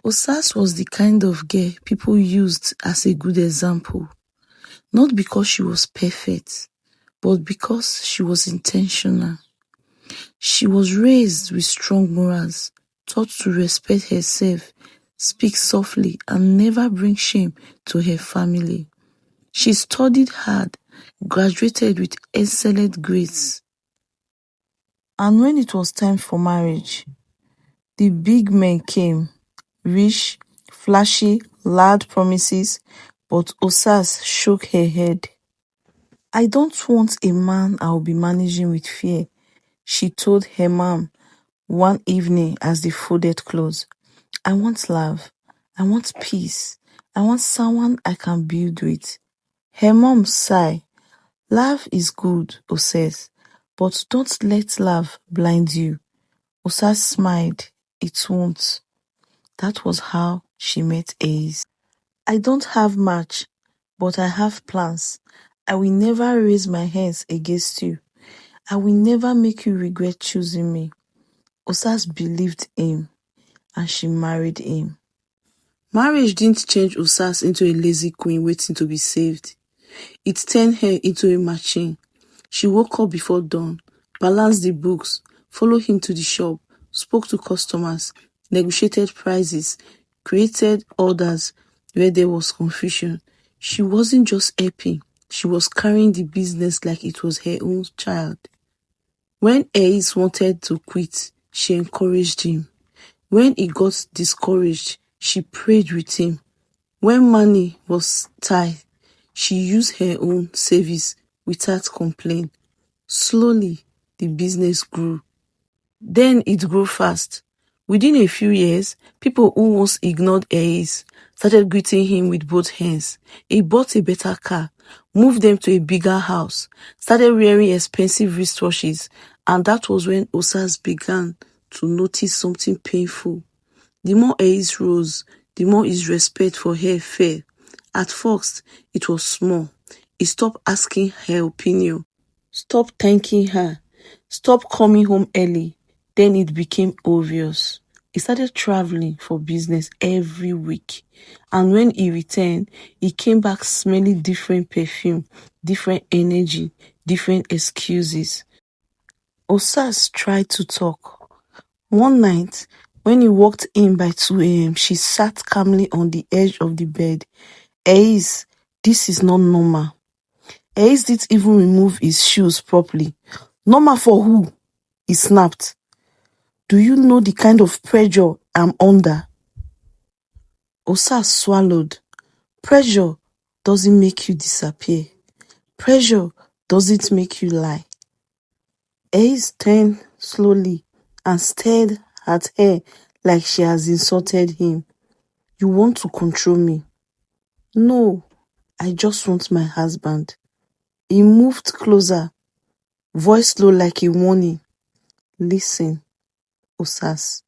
Osas was the kind of girl people used as a good example, not because she was perfect, but because she was intentional. She was raised with strong morals, taught to respect herself, speak softly, and never bring shame to her family. She studied hard, graduated with excellent grades. And when it was time for marriage, the big men came, rich, flashy, loud promises, but Osas shook her head. I don't want a man I'll be managing with fear, she told her mom one evening as they folded clothes. I want love. I want peace. I want someone I can build with. Her mom sighed. Love is good, Osas, but don't let love blind you. Osas smiled. It won't. That was how she met Ace. I don't have much, but I have plans. I will never raise my hands against you. I will never make you regret choosing me. Osas believed him, and she married him. Marriage didn't change Osas into a lazy queen waiting to be saved. It turned her into a machine. She woke up before dawn, balanced the books, followed him to the shop, spoke to customers, negotiated prices, created orders where there was confusion. She wasn't just helping, she was carrying the business like it was her own child. When Ace wanted to quit, she encouraged him. When he got discouraged, she prayed with him. When money was tight, she used her own savings without complaint. Slowly, the business grew. Then it grew fast. Within a few years, people who once ignored Ace started greeting him with both hands. He bought a better car, moved them to a bigger house, started wearing expensive wristwatches, and that was when Osas began to notice something painful. The more Ace rose, the more his respect for her fell. At first, it was small. He stopped asking her opinion, stopped thanking her, stopped coming home early. Then it became obvious. He started traveling for business every week. And when he returned, he came back smelling different perfume, different energy, different excuses. Osas tried to talk. One night, when he walked in by 2 a.m., she sat calmly on the edge of the bed. Ace, this is not normal. Ace didn't even remove his shoes properly. Normal for who? He snapped. Do you know the kind of pressure I'm under? Osas swallowed. Pressure doesn't make you disappear. Pressure doesn't make you lie. Ace turned slowly and stared at her like she has insulted him. You want to control me? No, I just want my husband. He moved closer, voice low like a warning. Listen, Osas,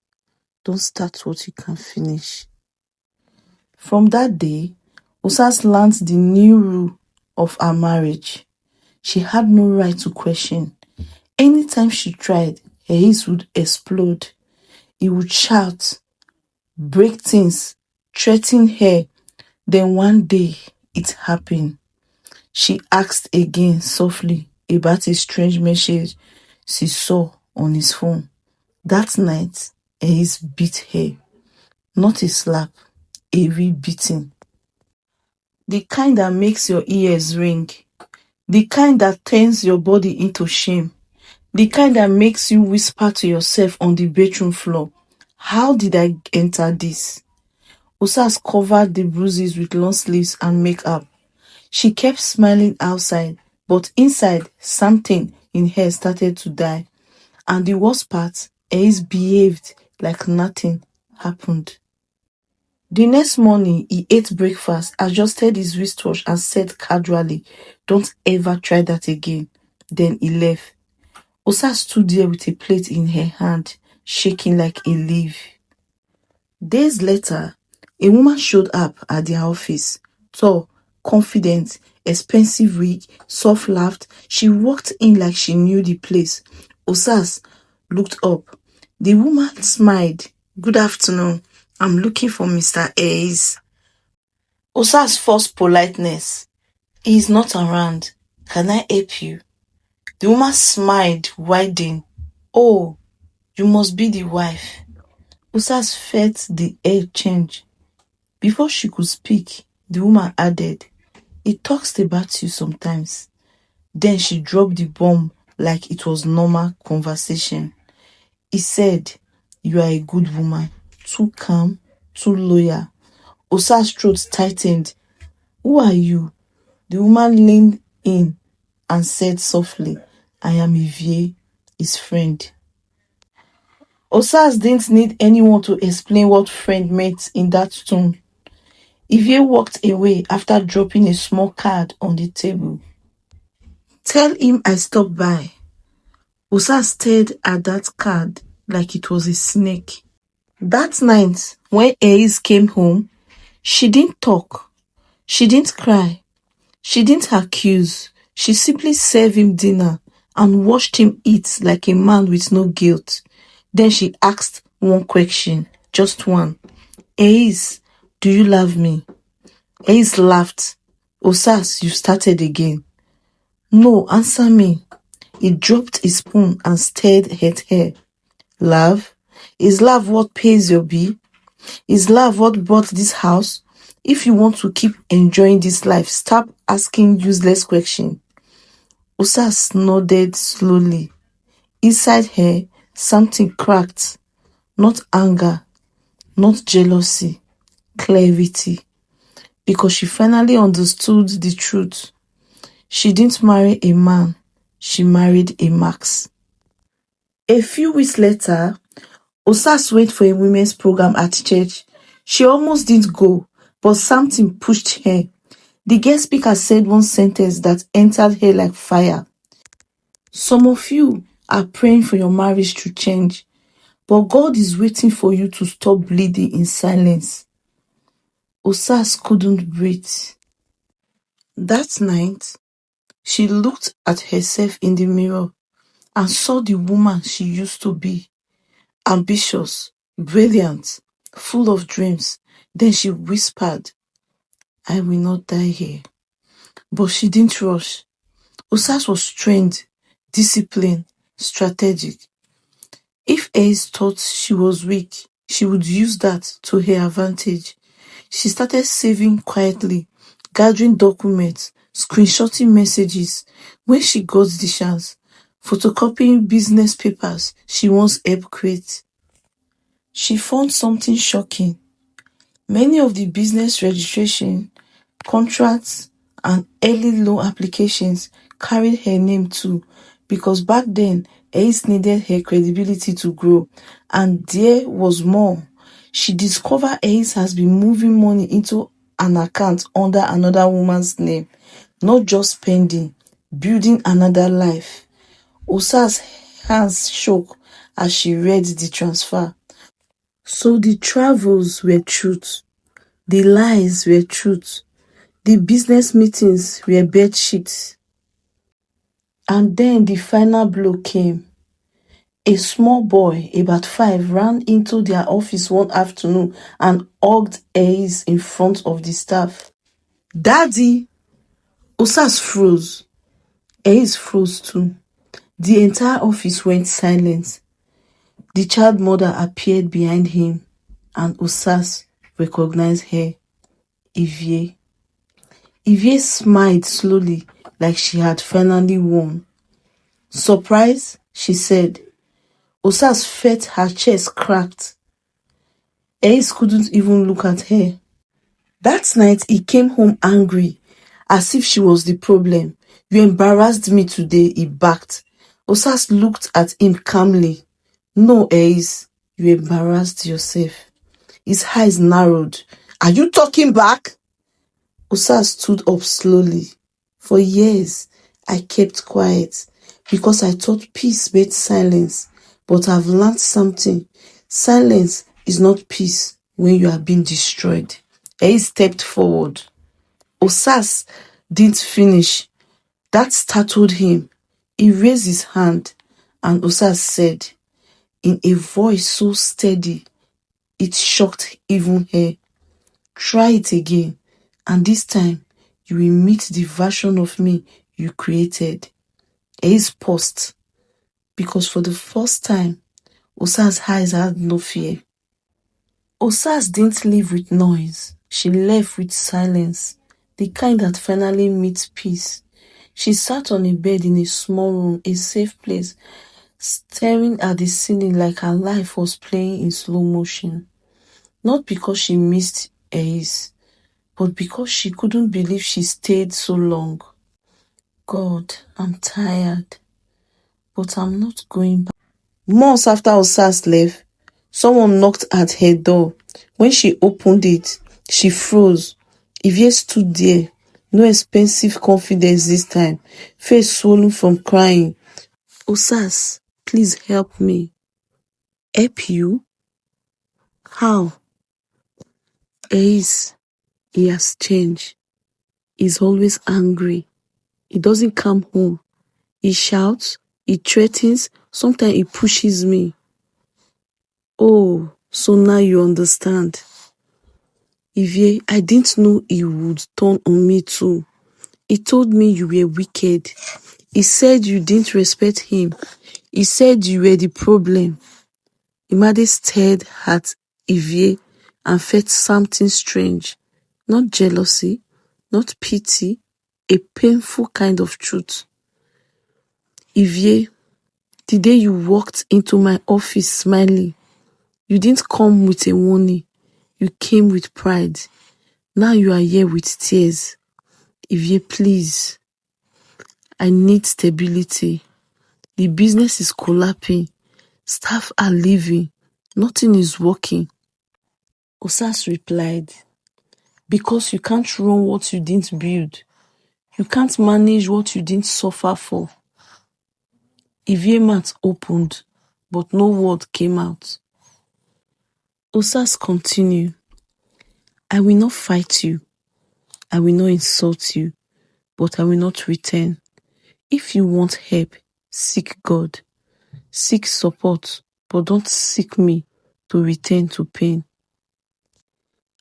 don't start what you can't finish. From that day, Osas learned the new rule of her marriage. She had no right to question. Anytime she tried, her ears would explode. He would shout, break things, threaten her. Then one day, it happened. She asked again softly about a strange message she saw on his phone. That night, Ace beat her. Not a slap, a real beating. The kind that makes your ears ring. The kind that turns your body into shame. The kind that makes you whisper to yourself on the bedroom floor. How did I enter this? Osas covered the bruises with long sleeves and makeup. She kept smiling outside, but inside, something in her started to die. And the worst part, Ace behaved like nothing happened. The next morning, he ate breakfast, adjusted his wristwatch and said casually, don't ever try that again. Then he left. Osa stood there with a plate in her hand, shaking like a leaf. Days later, a woman showed up at their office. Tall, confident, expensive wig, soft laughed. She walked in like she knew the place. Osas looked up. The woman smiled. Good afternoon. I'm looking for Mr. A's. Osa's first politeness. He is not around. Can I help you? The woman smiled, widening. Oh, you must be the wife. Osas felt the air change. Before she could speak, the woman added, he talks about you sometimes. Then she dropped the bomb like it was normal conversation. He said, you are a good woman, too calm, too loyal. Osa's throat tightened. Who are you? The woman leaned in and said softly, I am Ivie, his friend. Osas didn't need anyone to explain what friend meant in that tone. Ivie walked away after dropping a small card on the table. Tell him I stopped by. Osas stared at that card like it was a snake. That night, when Ace came home, she didn't talk. She didn't cry. She didn't accuse. She simply served him dinner and watched him eat like a man with no guilt. Then she asked one question, just one. Ace, do you love me? Ace laughed. Osas, you started again. No, answer me. He dropped his spoon and stared at her. Love? Is love what pays your bill? Is love what bought this house? If you want to keep enjoying this life, stop asking useless questions. Osas nodded slowly. Inside her, something cracked. Not anger, not jealousy, clarity. Because she finally understood the truth. She didn't marry a man. She married a Max. A few weeks later, Osas went for a women's program at church. She almost didn't go, but something pushed her. The guest speaker said one sentence that entered her like fire. Some of you are praying for your marriage to change, but God is waiting for you to stop bleeding in silence. Osas couldn't breathe. That night, she looked at herself in the mirror and saw the woman she used to be. Ambitious, brilliant, full of dreams. Then she whispered, I will not die here. But she didn't rush. Osas was trained, disciplined, strategic. If Ace thought she was weak, she would use that to her advantage. She started saving quietly, gathering documents, screenshotting messages when she got the chance, photocopying business papers she once helped create. She found something shocking. Many of the business registration, contracts, and early loan applications carried her name too, because back then, Ace needed her credibility to grow, and there was more. She discovered Ace has been moving money into an account under another woman's name, not just spending, building another life. Osa's hands shook as she read the transfer. So the travels were truth, the lies were truth, the business meetings were bed sheets. And then the final blow came. A small boy, about 5, ran into their office one afternoon and hugged Ace in front of the staff. Daddy! Osas froze. Ace froze too. The entire office went silent. The child mother appeared behind him, and Osas recognized her. Ivie. Ivie smiled slowly, like she had finally won. Surprised, she said. Osas felt her chest cracked. Ace couldn't even look at her. That night, he came home angry, as if she was the problem. You embarrassed me today, he barked. Osas looked at him calmly. No, Ace, you embarrassed yourself. His eyes narrowed. Are you talking back? Osas stood up slowly. For years, I kept quiet because I thought peace meant silence. But I've learned something. Silence is not peace when you are being destroyed. He stepped forward. Osas didn't finish. That startled him. He raised his hand and Osas said, in a voice so steady, It shocked even her. Try it again, and this time you will meet the version of me you created. Ace paused, because for the first time, Osa's eyes had no fear. Osas didn't leave with noise. She left with silence, the kind that finally meets peace. She sat on a bed in a small room, a safe place, staring at the ceiling like her life was playing in slow motion. Not because she missed Ace, but because she couldn't believe she stayed so long. God, I'm tired, but I'm not going back. Months after Osas left, someone knocked at her door. When she opened it, she froze. Ivy stood there, no expensive confidence this time, face swollen from crying. Osas, please help me. Help you? How? Ace, he has changed. He's always angry. He doesn't come home. He shouts, he threatens, sometimes he pushes me. Oh, so now you understand. Ivy, I didn't know he would turn on me too. He told me you were wicked. He said you didn't respect him. He said you were the problem. Imade stared at Ivy and felt something strange. Not jealousy, not pity, a painful kind of truth. Ivy, the day you walked into my office smiling, you didn't come with a warning. You came with pride. Now you are here with tears. Ivy, please. I need stability. The business is collapsing. Staff are leaving. Nothing is working. Osas replied, because you can't run what you didn't build. You can't manage what you didn't suffer for. Ivy mouth opened, but no word came out. Osas continued, I will not fight you. I will not insult you, but I will not return. If you want help, seek God. Seek support, but don't seek me to return to pain.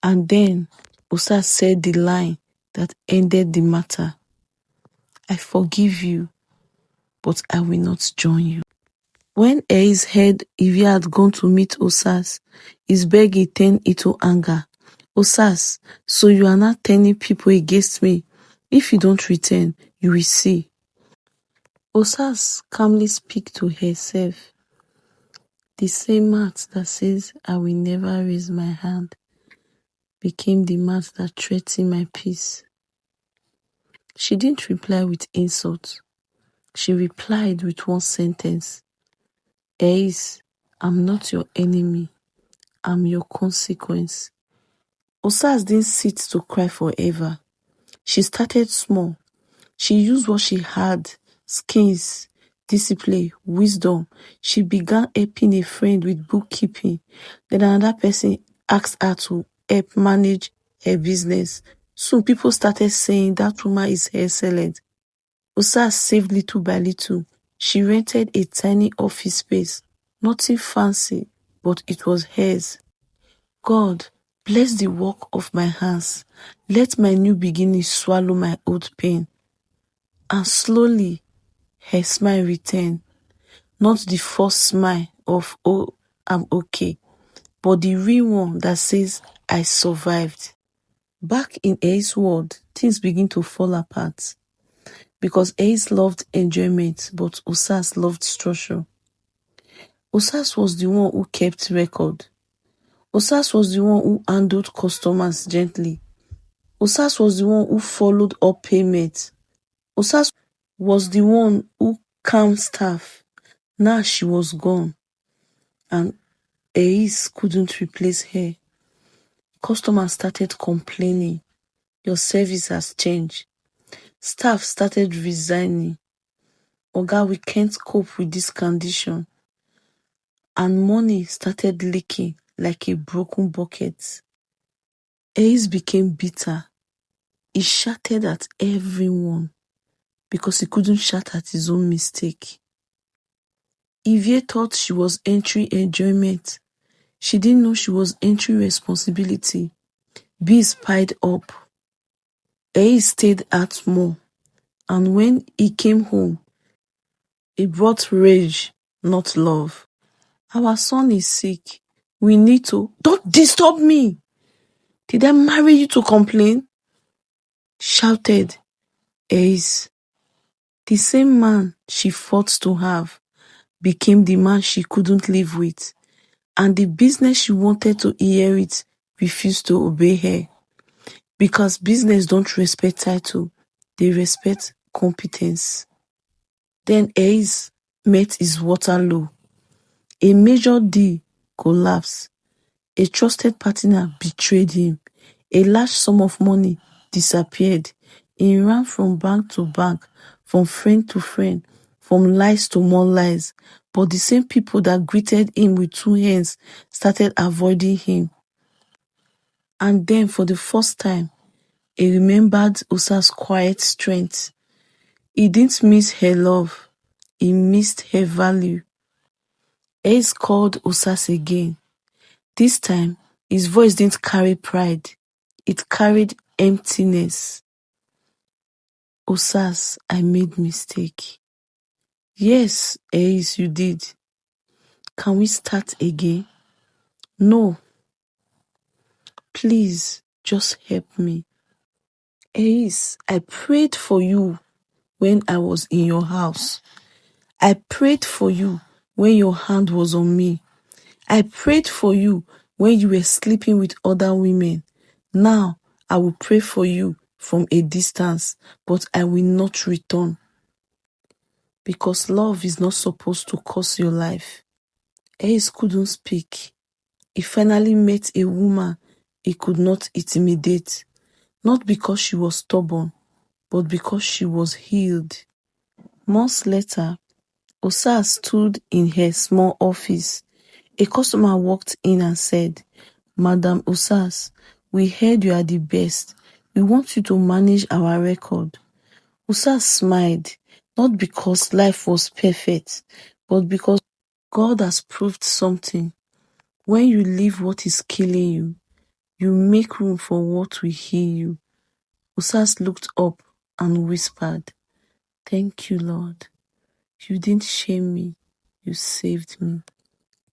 And then Osas said the line that ended the matter. I forgive you, but I will not join you. When Ace heard Ivy had gone to meet Osas, his begging turned into anger. Osas, so you are not turning people against me. If you don't return, you will see. Osas calmly speak to herself. The same mouth that says, I will never raise my hand, became the mouth that threatened my peace. She didn't reply with insults. She replied with one sentence. Ace, I'm not your enemy. I'm your consequence. Osas didn't sit to cry forever. She started small. She used what she had, skills, discipline, wisdom. She began helping a friend with bookkeeping. Then another person asked her to help manage her business. Soon people started saying that woman is excellent. Osas saved little by little. She rented a tiny office space. Nothing fancy, but it was hers. God, bless the work of my hands. Let my new beginning swallow my old pain. And slowly, her smile returned. Not the first smile of, oh, I'm okay, but the real one that says, I survived. Back in Ace's world, things begin to fall apart. Because Ace loved enjoyment, but Osas loved structure. Osas was the one who kept record. Osas was the one who handled customers gently. Osas was the one who followed up payments. Osas was the one who calmed staff. Now she was gone, and Ace couldn't replace her. Customers started complaining. Your service has changed. Staff started resigning. Oga, we can't cope with this condition. And money started leaking like a broken bucket. Ace became bitter. He shouted at everyone because he couldn't shout at his own mistake. Ivy thought she was entering enjoyment. She didn't know she was entering responsibility. Bills piled up. He stayed out more. And when he came home, he brought rage, not love. Our son is sick. We need to... Don't disturb me! Did I marry you to complain? Shouted Ace. The same man she fought to have became the man she couldn't live with, and the business she wanted to inherit refused to obey her. Because business don't respect title, they respect competence. Then Ace met his Waterloo. A major deal collapsed. A trusted partner betrayed him. A large sum of money disappeared. He ran from bank to bank, from friend to friend, from lies to more lies. But the same people that greeted him with two hands started avoiding him. And then for the first time, he remembered Usa's quiet strength. He didn't miss her love. He missed her value. Ace called Usas again. This time, his voice didn't carry pride. It carried emptiness. Usas, I made mistake. Yes, Ace, you did. Can we start again? No. Please, just help me. Ace, I prayed for you when I was in your house. I prayed for you when your hand was on me. I prayed for you when you were sleeping with other women. Now, I will pray for you from a distance, but I will not return. Because love is not supposed to cost your life. Ace couldn't speak. He finally met a woman he could not intimidate. Not because she was stubborn, but because she was healed. Months later, Osa stood in her small office. A customer walked in and said, Madam Osas, we heard you are the best. We want you to manage our record. Osas smiled, not because life was perfect, but because God has proved something. When you leave what is killing you, you make room for what will heal you. Osas looked up and whispered, Thank you, Lord. You didn't shame me. You saved me.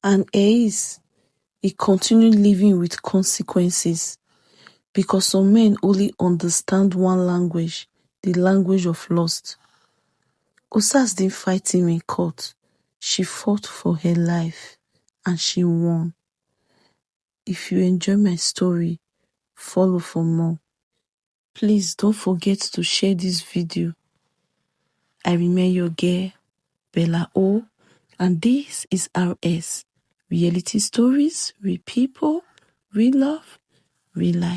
And Ace, he continued living with consequences. Because some men only understand one language, the language of lust. Osas didn't fight him in court. She fought for her life and she won. If you enjoy my story, follow for more. Please don't forget to share this video. I remain your girl, Bella O, and this is RS. Reality stories, real people, real love, real life.